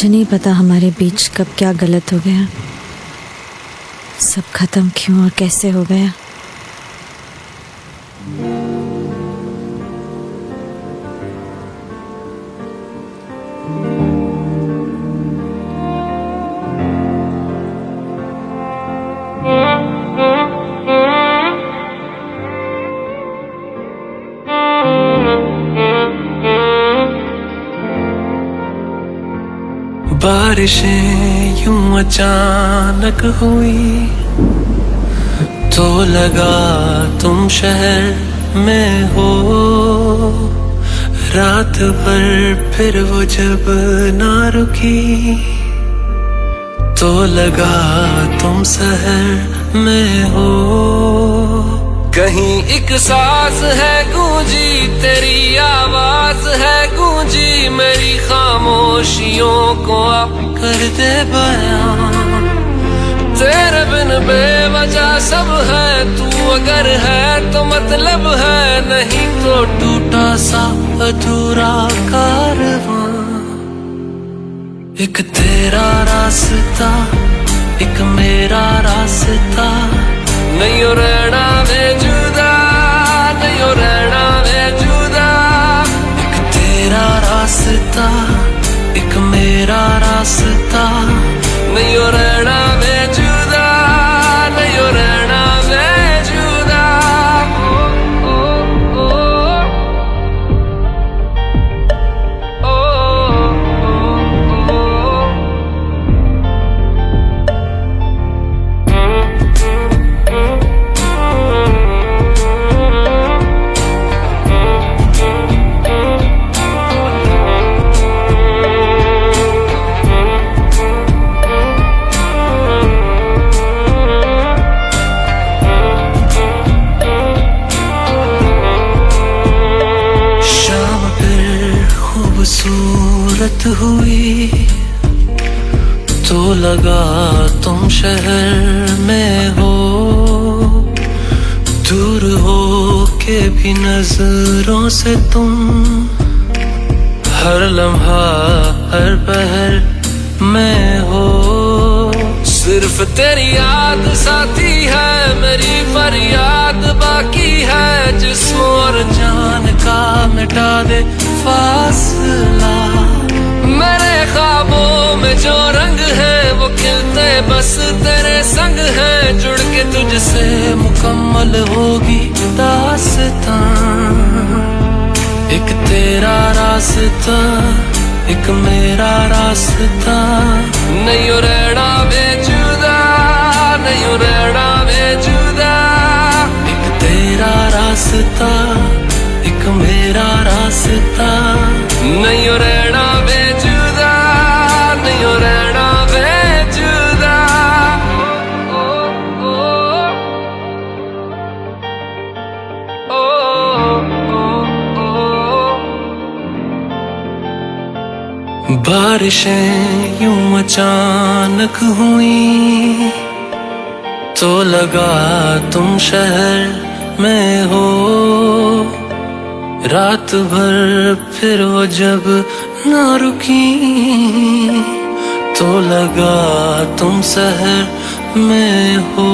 मुझे नहीं पता हमारे बीच कब क्या गलत हो गया, सब खत्म क्यों और कैसे हो गया। बारिशें यूं अचानक हुई तो लगा तुम शहर में हो। रात भर फिर वो जब ना रुकी तो लगा तुम शहर में हो। कहीं एक सांस है गूंजी तेरी आवाज है गूंजी मेरी खामोशियों को आप कर दे बयां। तेरे बिन बेवजह सब है, तू अगर है तो मतलब है, नहीं तो टूटा सा अधूरा कारवां। एक तेरा रास्ता एक मेरा रास्ता, नहीं हो रहना वे जुदा, नहीं हो रहना वे जुदा। एक तेरा रास्ता एक मेरा रास्ता, नहीं हो रहना वे जुदा, नहीं हो रहना वे जुदा। ओ, ओ, ओ, ओ, ओ, ओ। खूबसूरत हुई तो लगा तुम शहर में हो। दूर हो के भी नजरों से तुम हर लम्हा हर पहर में हो। सिर्फ तेरी याद साथी है, मेरी फरियाद बाकी है। जिस्म और जान का मिटा दे फासला। मेरे ख्वाबों में जो रंग है वो खिलते बस तेरे संग है। जुड़ के तुझसे मुकम्मल होगी दास्तां। एक तेरा रास्ता एक मेरा रास्ता, नहीं हो रहना वे जुदा, नहीं हो रहना वे जुदा। एक तेरा रास्ता एक मेरा रास्ता, नहीं हो रहना वे जुदा, नहीं हो रहना वे जुदा। ओ, ओ, ओ, ओ, ओ। बारिशें यूं अचानक हुई तो लगा तुम शहर में हो। रात भर फिर वो जब ना रुकी तो लगा तुम शहर में हो।